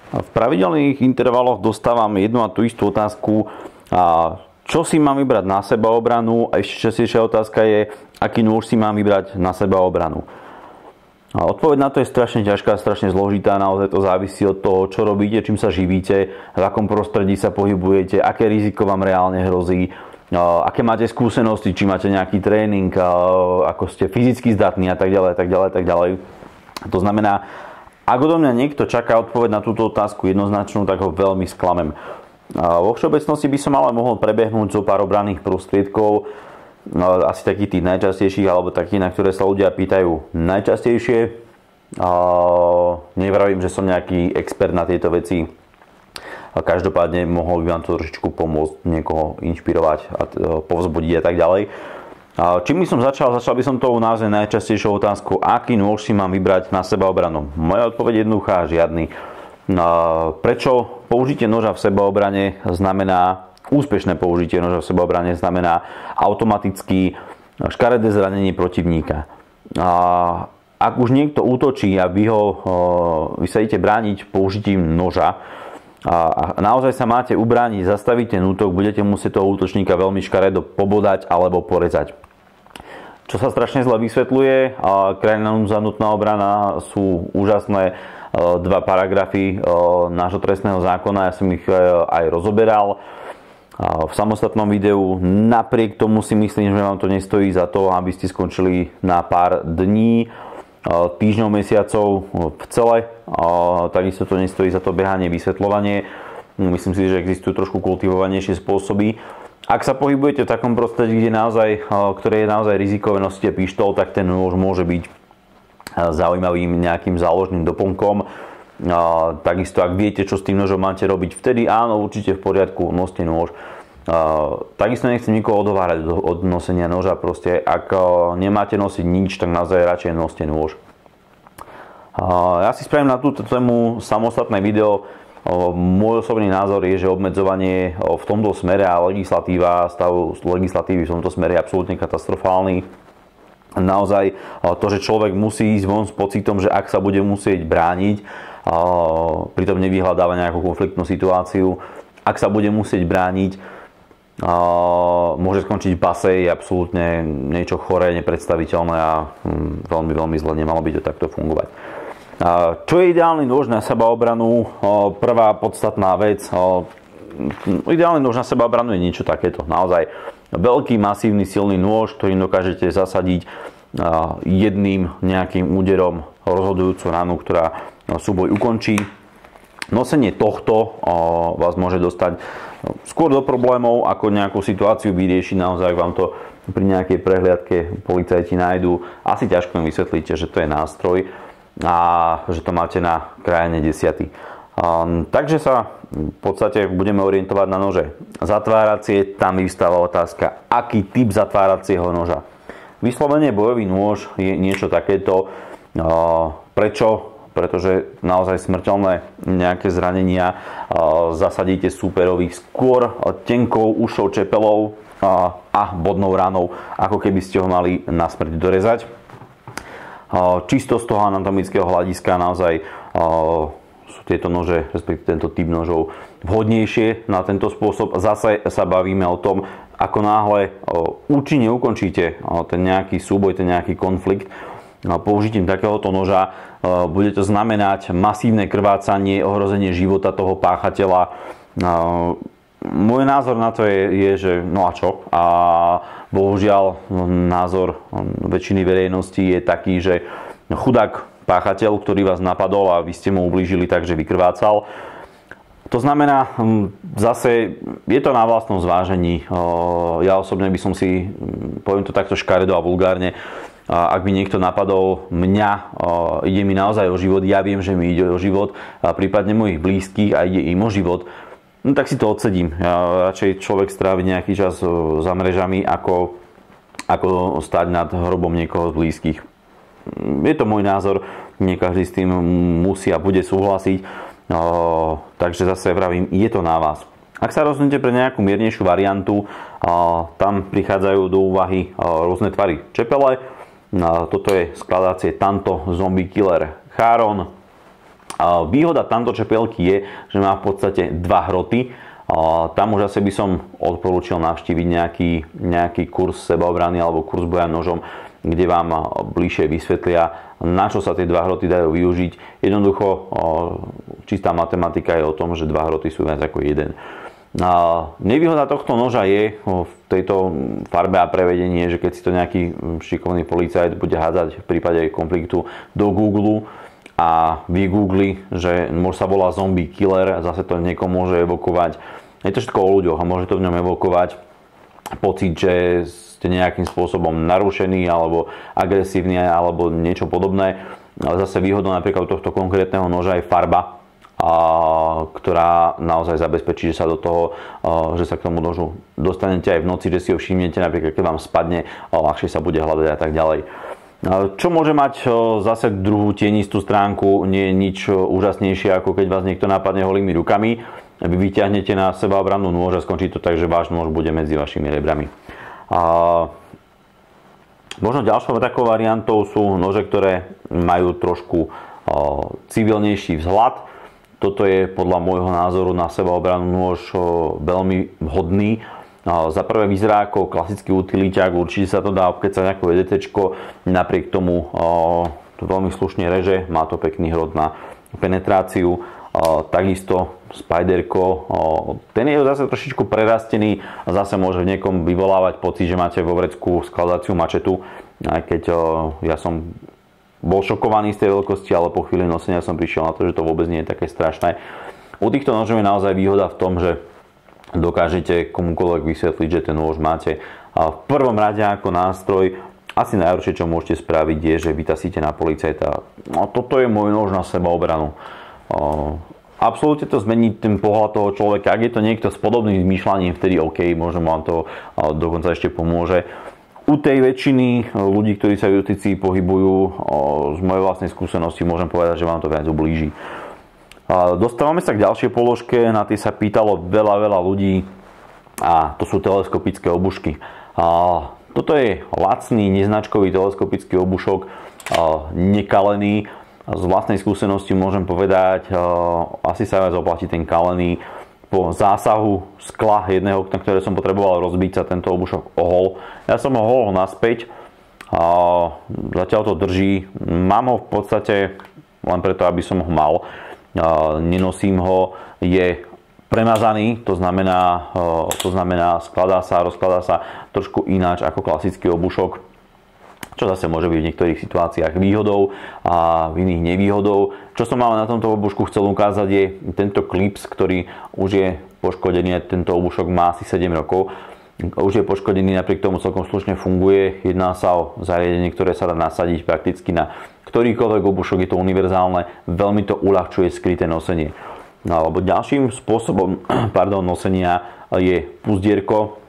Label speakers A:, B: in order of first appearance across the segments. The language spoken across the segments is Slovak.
A: V pravidelných intervaloch dostávam jednu a tú istú otázku, čo si mám vybrať na sebaobranu, a ešte častejšia otázka je, aký nôž si mám vybrať na sebaobranu. Odpoveď na to je strašne ťažká, strašne zložitá, naozaj to závisí od toho, čo robíte, čím sa živíte, v akom prostredí sa pohybujete, aké riziko vám reálne hrozí, aké máte skúsenosti, či máte nejaký tréning, ako ste fyzicky zdatní a tak ďalej, tak ďalej, tak ďalej. To znamená, ak odo mňa niekto čaká odpoveď na túto otázku jednoznačnú, tak ho veľmi sklamem. Vo všeobecnosti by som ale mohol prebehnúť zo pár obranných prostriedkov, asi takých tých najčastejších, alebo takých, na ktoré sa ľudia pýtajú najčastejšie. Nevravím, že som nejaký expert na tieto veci. Každopádne mohol by vám to trošičku pomôcť, niekoho inšpirovať a povzbudiť a tak ďalej. Čím by som začal? Začal by som tou naozaj najčastejšou otázkou, aký nôž si mám vybrať na sebaobranu. Moja odpoveď je jednoduchá, žiadny. Prečo použitie noža v sebaobrane znamená, úspešné použitie noža v sebaobrane znamená automaticky škaredé zranenie protivníka. Ak už niekto útočí a vy sa idete brániť použitím noža, a naozaj sa máte ubrániť, zastavíte ten útok, budete musieť toho útočníka veľmi škaredo pobodať alebo porezať. Čo sa strašne zle vysvetľuje, krajná núdzanutná obrana sú úžasné dva paragrafy nášho trestného zákona, ja som ich aj rozoberal v samostatnom videu. Napriek tomu si myslím, že vám to nestojí za to, aby ste skončili na pár dní, týždňov, mesiacov v cele. Takisto to nestojí za to behanie, vysvetľovanie. Myslím si, že existujú trošku kultivovanejšie spôsoby. Ak sa pohybujete v takom prostredí, ktoré je naozaj rizikové, nosíte pištol, tak ten nôž môže byť zaujímavým nejakým záložným doplnkom. Takisto, ak viete, čo s tým nožom máte robiť, vtedy áno, určite v poriadku, noste nôž. Takisto nechcem nikoho odhovárať od nosenia noža. Proste, ak nemáte nosiť nič, tak naozaj radšej noste nôž. Ja si spravím na túto tému samostatné video. Môj osobný názor je, že obmedzovanie v tomto smere a stav legislatívy v tomto smere je absolútne katastrofálny. Naozaj to, že človek musí ísť von s pocitom, že ak sa bude musieť brániť, pritom nevyhľadáva nejakú konfliktnú situáciu, ak sa bude musieť brániť, môže skončiť v base, je absolútne niečo choré, nepredstaviteľné a veľmi, veľmi zle, nemalo by to takto fungovať. Čo je ideálny nôž na sebaobranu? Prvá podstatná vec. Ideálny nôž na sebaobranu je niečo takéto. Naozaj veľký, masívny, silný nôž, ktorým dokážete zasadiť jedným nejakým úderom rozhodujúcu ranu, ktorá súboj ukončí. Nosenie tohto vás môže dostať skôr do problémov, ako nejakú situáciu vyriešiť. Naozaj vám to pri nejakej prehliadke policajti nájdu. Asi ťažko im vysvetlíte, že to je nástroj a že to máte na krajine 10. Takže sa v podstate budeme orientovať na nože zatváracie. Tam vystáva otázka, aký typ zatváracieho noža. Vyslovene bojový nôž je niečo takéto. Prečo? Pretože naozaj smrteľné nejaké zranenia zasadíte súperovi skôr tenkou ušou čepelou a bodnou ranou, ako keby ste ho mali na smrť dorezať. Čisto z toho anatomického hľadiska naozaj sú tieto nože, respektíve tento typ nožov vhodnejšie na tento spôsob. Zase sa bavíme o tom, ako náhle účinne ukončíte ten nejaký súboj, ten nejaký konflikt použitím takéhoto noža, bude to znamenať masívne krvácanie, ohrozenie života toho páchateľa. Môj názor na to je, že no a čo? A bohužiaľ názor väčšiny verejnosti je taký, že chudák páchateľ, ktorý vás napadol a vy ste mu ublížili tak, že vykrvácal. To znamená, zase je to na vlastnom zvážení. Ja osobne by som si, poviem to takto škaredo a vulgárne, ak by niekto napadol mňa, ide mi naozaj o život, ja viem, že mi ide o život, a prípadne mojich blízkych a ide im o život, no tak si to odsedím. Ja radšej človek strávi nejaký čas za mrežami, ako stáť nad hrobom niekoho z blízkych. Je to môj názor, nie každý s tým musí a bude súhlasiť, takže zase vravím, je to na vás. Ak sa rozhodnete pre nejakú miernejšiu variantu, tam prichádzajú do úvahy rôzne tvary čepele. Toto je skladacie Tanto Zombie Killer Charon. Výhoda tamto čepielky je, že má v podstate dva hroty. Tam už asi by som odporúčil navštíviť nejaký kurz sebaobrany alebo kurz boja nožom, kde vám bližšie vysvetlia, na čo sa tie dva hroty dajú využiť. Jednoducho, čistá matematika je o tom, že dva hroty sú viac ako jeden. Nevýhoda tohto noža je v tejto farbe a prevedenie, že keď si to nejaký šikovný policajt bude hádzať v prípade konfliktu do Google a vygoogli, že môž sa volá zombie killer, zase to niekomu môže evokovať. Je to všetko o ľuďoch a môže to v ňom evokovať pocit, že ste nejakým spôsobom narušení alebo agresívni alebo niečo podobné. Ale zase výhodou napríklad tohto konkrétneho noža je farba, ktorá naozaj zabezpečí, že sa do toho, že sa k tomu nožu dostanete aj v noci, že si ho všimnete, napríklad keď vám spadne, ľahšie sa bude hľadať a tak ďalej. Čo môže mať zase druhú tienistú stránku, nie je nič úžasnejšie, ako keď vás niekto napadne holými rukami. Vy vyťahnete na sebaobrannú nôž a skončí to tak, že váš nôž bude medzi vašimi rebrami. Možno ďalšou takou variantou sú nože, ktoré majú trošku civilnejší vzhľad. Toto je podľa môjho názoru na sebaobrannú nôž veľmi vhodný. Za prvé vyzerá ako klasický utiliťák, určite sa to dá obkecať ako EDTčko, napriek tomu to veľmi slušne reže, má to pekný hrot na penetráciu. Takisto Spiderko, ten je zase trošičku prerastený a zase môže v niekom vyvolávať pocit, že máte vo vrecku skladaciu mačetu, aj keď ja som bol šokovaný z tej veľkosti, ale po chvíli nosenia som prišiel na to, že to vôbec nie je také strašné. U týchto nožov je naozaj výhoda v tom, že dokážete komukoľvek vysvetliť, že ten nôž máte v prvom rade ako nástroj. Asi najhoršie, čo môžete spraviť, je, že vytasíte na policajta. No, toto je môj nôž na sebaobranu. Absolútne to zmení ten pohľad toho človeka. Ak je to niekto s podobným zmýšľaním, vtedy OK, možno vám to dokonca ešte pomôže. U tej väčšiny ľudí, ktorí sa v justícii pohybujú, z mojej vlastnej skúsenosti môžem povedať, že vám to viac ublíži. Dostávame sa k ďalšej položke, na tej sa pýtalo veľa ľudí a to sú teleskopické obušky. Toto je lacný, neznačkový teleskopický obušok, nekalený. Z vlastnej skúsenosti môžem povedať, asi sa viac oplatí ten kalený. Po zásahu skla jedného okna, ktoré som potreboval rozbiť, sa tento obušok ohol. Ja som ho ohol naspäť, zatiaľ to drží. Mám ho v podstate len preto, aby som ho mal. Nenosím ho, je premazaný, to znamená skladá sa, rozkladá sa trošku ináč ako klasický obušok, čo zase môže byť v niektorých situáciách výhodou a v iných nevýhodou. Čo som ale na tomto obušku chcel ukázať je tento klips, ktorý už je poškodený, tento obušok má asi 7 rokov. Už je poškodený, napriek tomu celkom slušne funguje. Jedná sa o zariadenie, ktoré sa dá nasadiť prakticky na ktorýkoľvek obušok, je to univerzálne, veľmi to uľahčuje skryté nosenie. Alebo ďalším spôsobom nosenia je puzdierko,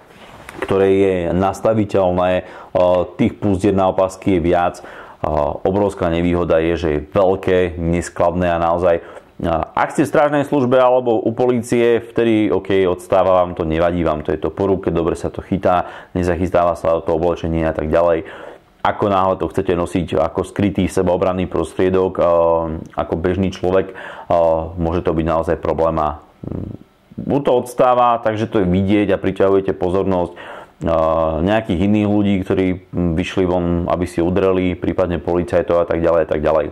A: ktoré je nastaviteľné, tých púzdier na opasky je viac. Obrovská nevýhoda je, že je veľké, neskladné a naozaj, ak ste v strážnej službe alebo u polície, vtedy OK, odstáva vám to, nevadí vám to, je to po ruke, dobre sa to chytá, nezachytáva sa to oblečenie a tak ďalej. Ako náhle to chcete nosiť ako skrytý sebaobranný prostriedok, ako bežný človek, môže to byť naozaj problém a buď to odstáva, takže to je vidieť a priťahujete pozornosť nejakých iných ľudí, ktorí vyšli von, aby si udreli, prípadne policajtov a tak ďalej a tak ďalej.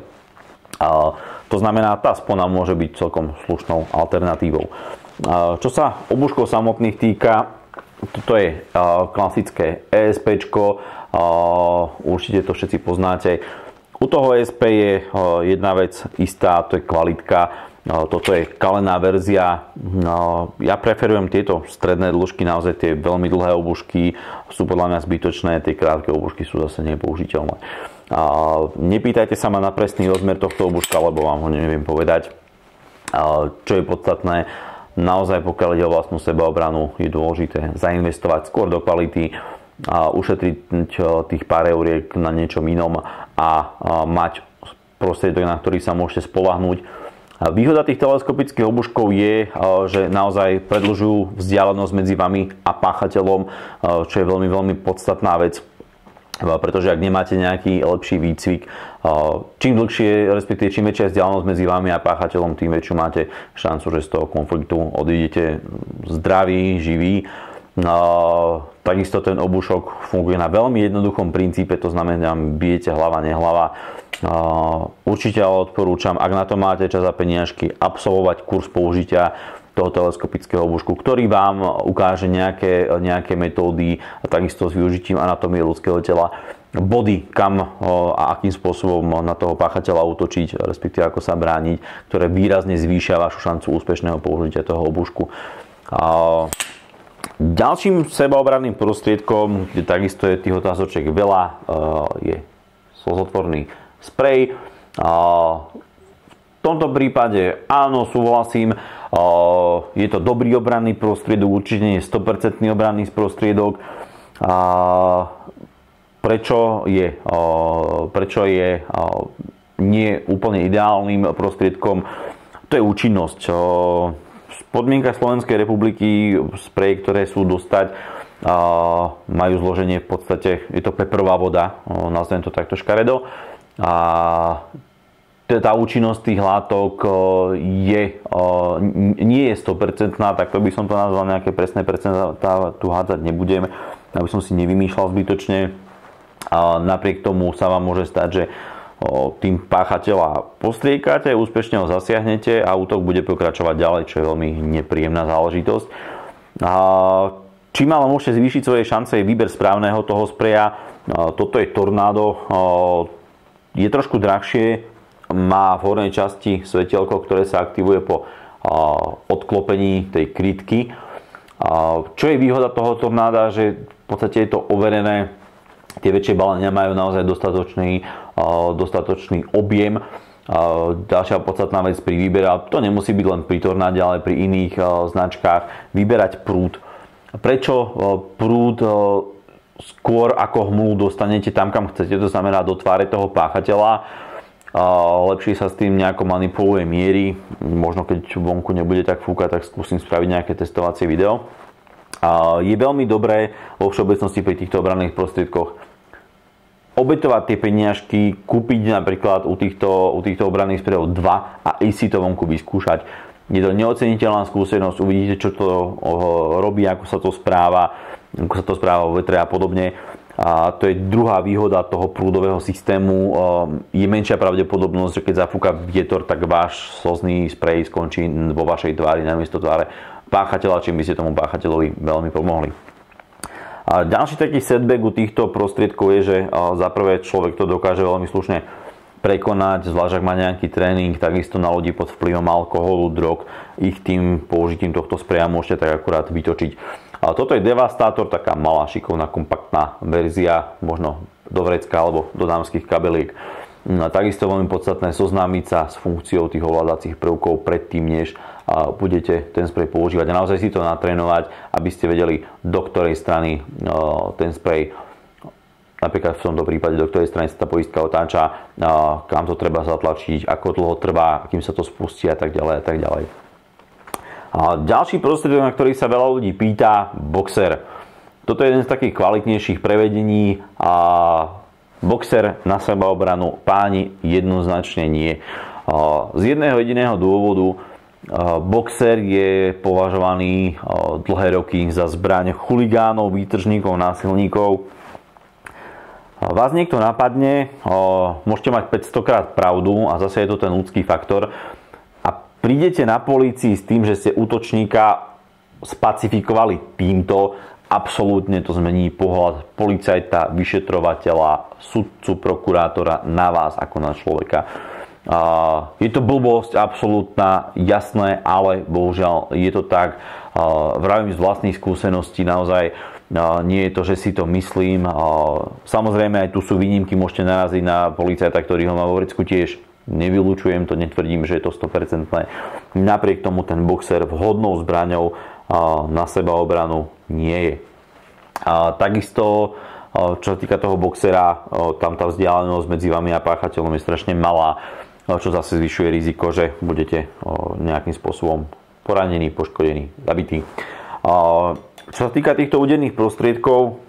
A: To znamená, tá spona môže byť celkom slušnou alternatívou. Čo sa obuškov samotných týka, toto je klasické ESPčko, určite to všetci poznáte. U toho ESP je jedna vec istá, to je kvalitka. Toto je kalená verzia. Ja preferujem tieto stredné dĺžky, naozaj tie veľmi dlhé obušky sú podľa mňa zbytočné, tie krátke obušky sú zase nepoužiteľné. Nepýtajte sa ma na presný rozmer tohto obuška, lebo vám ho neviem povedať. Čo je podstatné, naozaj pokiaľ ide o vlastnú sebaobranu, je dôležité zainvestovať skôr do kvality, ušetriť tých pár euriek na niečom inom a mať prostriedok, na ktorý sa môžete spoľahnúť. Výhoda tých teleskopických obuškov je, že naozaj predĺžujú vzdialenosť medzi vami a páchateľom, čo je veľmi podstatná vec. pretože ak nemáte nejaký lepší výcvik, čím dlhšie, respektíve čím väčšia vzdialenosť medzi vami a páchateľom, tým väčšiu máte šancu, že z toho konfliktu odídete zdraví, živí. Takisto ten obušok funguje na veľmi jednoduchom princípe, to znamená, bijete hlava, nehlava. Určite ale odporúčam, ak na to máte čas a peniažky, absolvovať kurz použitia toho teleskopického obušku, ktorý vám ukáže nejaké metódy, takisto s využitím anatómie ľudského tela, body, kam a akým spôsobom na toho páchateľa útočiť, respektíve ako sa brániť, ktoré výrazne zvýšia vašu šancu úspešného použitia toho obušku. Ďalším sebaobranným prostriedkom, kde takisto je tých otázočiek veľa, je slzotvorný sprej. V tomto prípade áno, súhlasím, je to dobrý obranný prostriedok, určite nie je 100% obranný prostriedok. Prečo je nie úplne ideálnym prostriedkom? To je účinnosť. V podmienkach Slovenskej republiky spreje, ktoré sú dostať, majú zloženie v podstate, je to peprová voda, nazvem to takto škaredo. Tá účinnosť tých látok nie je 100%, tak to by som to nazval, nejaké presné percentá tu hádzať nebudem, aby som si nevymýšľal zbytočne. Napriek tomu sa vám môže stať, že tým páchateľa postriekate, úspešne ho zasiahnete a útok bude pokračovať ďalej, čo je veľmi nepríjemná záležitosť. Čím ale môžete zvýšiť svoje šance, je výber správneho toho spreja. Toto je Tornado, je trošku drahšie, má v hornej časti svetielko, ktoré sa aktivuje po odklopení tej krytky. Čo je výhoda toho Tornáda, že v podstate je to overené, tie väčšie balenia majú naozaj dostatočný objem. Ďalšia podstatná vec pri výbere, to nemusí byť len pri Tornáde, ale pri iných značkách, vyberať prúd. Prečo prúd? Skôr ako hmlu dostanete tam, kam chcete, to znamená do tváre toho páchateľa. Lepšie sa s tým nejako manipuluje miery. Možno keď vonku nebude tak fúkať, tak skúsim spraviť nejaké testovacie video. Je veľmi dobré vo všeobecnosti pri týchto obranných prostriedkoch obetovať tie peniažky, kúpiť napríklad u týchto obranných sprejov 2 a ísť si to vonku vyskúšať. Je to neoceniteľná skúsenosť, uvidíte, čo to robí, ako sa to správa vo vetre a podobne. A to je druhá výhoda toho prúdového systému. Je menšia pravdepodobnosť, že keď zafúka vietor, tak váš slzný sprej skončí vo vašej tvári namiesto tváre páchateľa, čím by ste tomu páchateľovi veľmi pomohli. A ďalší taký setback u týchto prostriedkov je, že za prvé človek to dokáže veľmi slušne prekonať, zvlášť ak má nejaký tréning, takisto na lodi pod vplyvom alkoholu, drog, ich tým použitím tohto spreja môžete tak akurát vytočiť. A toto je Devastátor, taká malá, šikovná, kompaktná verzia, možno do vrecka alebo do dámskych kabeliek. Takisto veľmi podstatné zoznámiť sa s funkciou tých ovládacích prvkov predtým, než budete ten sprej používať. A naozaj si to natrénovať, aby ste vedeli, do ktorej strany ten sprej, napríklad v tomto prípade, do ktorej strany sa tá poistka otáča, kam to treba zatlačiť, ako dlho trvá, kým sa to spustí a tak ďalej a tak ďalej. A ďalší prostriedok, na ktorý sa veľa ľudí pýta, boxer. Toto je jeden z takých kvalitnejších prevedení a boxer na sebaobranu, páni, jednoznačne nie. Z jedného jediného dôvodu, boxer je považovaný dlhé roky za zbraň chuligánov, výtržníkov, násilníkov. Vás niekto napadne, môžete mať 500 krát pravdu a zase je to ten ľudský faktor. Prídete na polícii s tým, že ste útočníka spacifikovali týmto, absolútne to zmení pohľad policajta, vyšetrovateľa, sudcu, prokurátora na vás ako na človeka. Je to blbosť absolútna, jasné, ale bohužiaľ je to tak. Vravím z vlastných skúseností, naozaj nie je to, že si to myslím. Samozrejme aj tu sú výnimky, môžete naraziť na policajta, ktorý ho má vo vrecku tiež. Nevylučujem to, netvrdím, že je to 100%. Napriek tomu ten boxer vhodnou zbraňou na sebaobranu nie je. Takisto, čo sa týka toho boxera, tam tá vzdialenosť medzi vami a páchateľom je strašne malá, čo zase zvyšuje riziko, že budete nejakým spôsobom poranení, poškodení, zabití. Čo sa týka týchto úderných prostriedkov,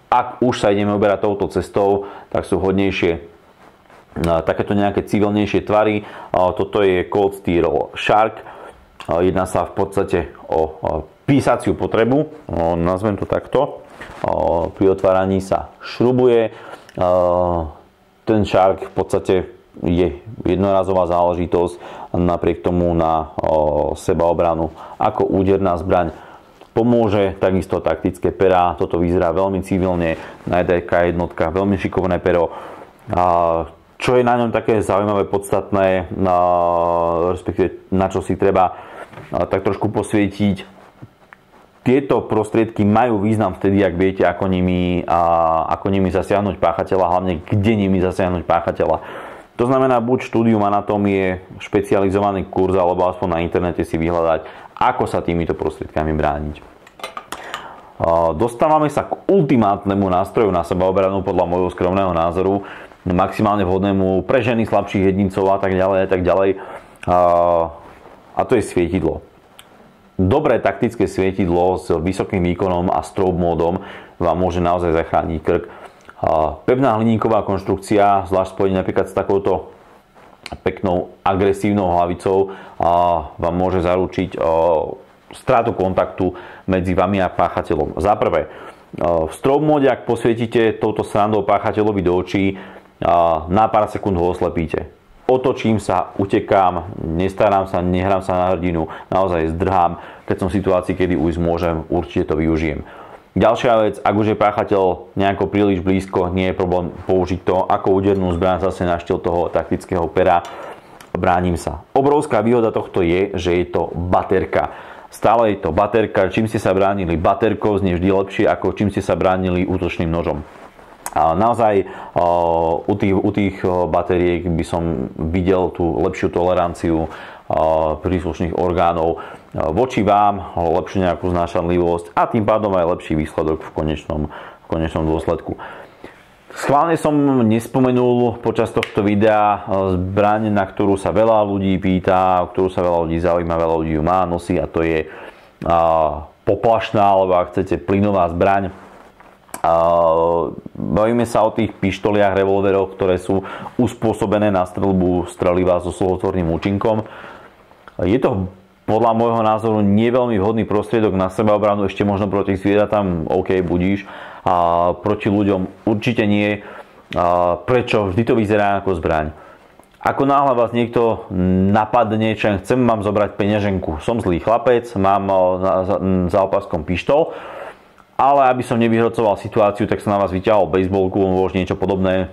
A: ak už sa ideme uberať touto cestou, tak sú hodnejšie takéto nejaké civilnejšie tvary. Toto je Cold Steel Shark. Jedná sa v podstate o písaciu potrebu, nazvem to takto. Pri otváraní sa šrubuje. Ten Shark v podstate je jednorazová záležitosť, napriek tomu na sebaobranu ako úderná zbraň pomôže. Takisto taktické perá, toto vyzerá veľmi civilne, nájdajka jednotka, veľmi šikovné pero. Čo je na ňom také zaujímavé, podstatné, respektíve na čo si treba tak trošku posvietiť. Tieto prostriedky majú význam vtedy, ak viete, ako nimi zasiahnuť páchateľa, hlavne kde nimi zasiahnuť páchateľa. To znamená, buď štúdium anatómie, špecializovaný kurz, alebo aspoň na internete si vyhľadať, ako sa týmito prostriedkami brániť. Dostávame sa k ultimátnemu nástroju na sebaobranu podľa môjho skromného názoru, maximálne vhodnému pre ženy, slabších jedincov a tak ďalej. A to je svietidlo. Dobré taktické svietidlo s vysokým výkonom a strobe módom vám môže naozaj zachrániť krk. Pevná hliníková konštrukcia, zvlášť spojená napríklad s takouto peknou agresívnou hlavicou, vám môže zaručiť stratu kontaktu medzi vami a páchateľom. Za prvé, v strobe móde, ak posvietite touto srandou páchateľovi do očí, na pár sekúnd ho oslepíte. Otočím sa, utekám, nestarám sa, nehrám sa na hrdinu, naozaj zdrhám. Keď som v situácii, kedy ujsť môžem, určite to využijem. Ďalšia vec, ak už je páchateľ nejako príliš blízko, nie je problém použiť to ako údernú zbraň zase na štýl toho taktického pera. Bránim sa. Obrovská výhoda tohto je, že je to baterka. Stále je to baterka. Čím ste sa bránili baterkou, znie vždy lepšie, ako čím ste sa bránili útočným nožom. A naozaj u tých batériek by som videl tú lepšiu toleranciu príslušných orgánov voči vám, lepšiu nejakú znášanlivosť a tým pádom aj lepší výsledok v konečnom dôsledku. Schválne som nespomenul počas tohto videa zbraň, na ktorú sa veľa ľudí pýta, ktorú sa veľa ľudí zaujíma, veľa ľudí ju má, nosí, a to je poplašná, alebo ak chcete, plynová zbraň. Bavíme sa o tých pištoliach, revolveroch, ktoré sú uspôsobené na streľbu streliva so slzotvorným účinkom. Je to podľa môjho názoru nie veľmi vhodný prostriedok na sebaobranu, ešte možno proti zvieratám, OK, budíš, a proti ľuďom určite nie. Prečo? Vždy to vyzerá ako zbraň. Ako náhle vás niekto napadne, čo chcem vám zobrať peňaženku, som zlý chlapec, mám za opaskom pištol, ale aby som nevyhrocoval situáciu, tak som na vás vyťahol bejsbolku, alebo niečo podobné,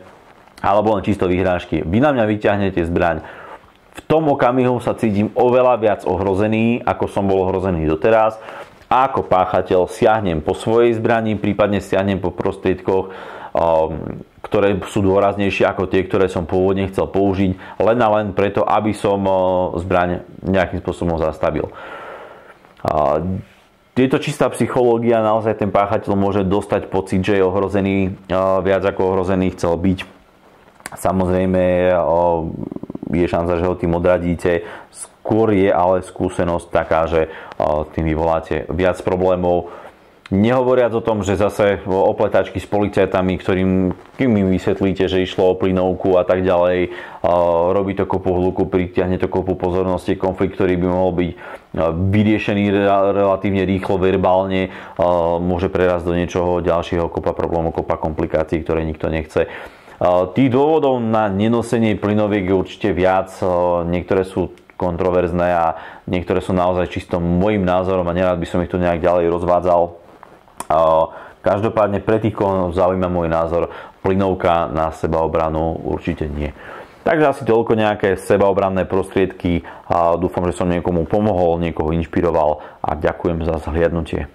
A: alebo len čisto vyhrážky. Vy na mňa vyťahnete zbraň. V tom okamihu sa cítim oveľa viac ohrozený, ako som bol ohrozený doteraz. A ako páchateľ siahnem po svojej zbrani, prípadne siahnem po prostriedkoch, ktoré sú dôraznejšie ako tie, ktoré som pôvodne chcel použiť, len a len preto, aby som zbraň nejakým spôsobom zastavil. Je to čistá psychológia, naozaj ten páchateľ môže dostať pocit, že je ohrozený, viac ako ohrozený chcel byť. Samozrejme je šanca, že ho tým odradíte. Skôr je ale skúsenosť taká, že tým vyvoláte viac problémov. Nehovoriac o tom, že zase opletačky s policajtami, kým im vysvetlíte, že išlo o plynovku a tak ďalej, robí to kopu hluku, pritiahne to kopu pozornosti, konflikt, ktorý by mohol byť vyriešený relatívne rýchlo, verbálne, môže prerásť do niečoho ďalšieho, kopa problémov, kopa komplikácií, ktoré nikto nechce. Tých dôvodov na nenosenie plynoviek je určite viac, niektoré sú kontroverzné a niektoré sú naozaj čisto môjim názorom a nerád by som ich tu nejak ďalej rozvádzal. Každopádne pre tých, koho zaujíma môj názor, plynovka na sebaobranu určite nie. Takže asi toľko nejaké sebaobranné prostriedky a dúfam, že som niekomu pomohol, niekoho inšpiroval a ďakujem za zhliadnutie.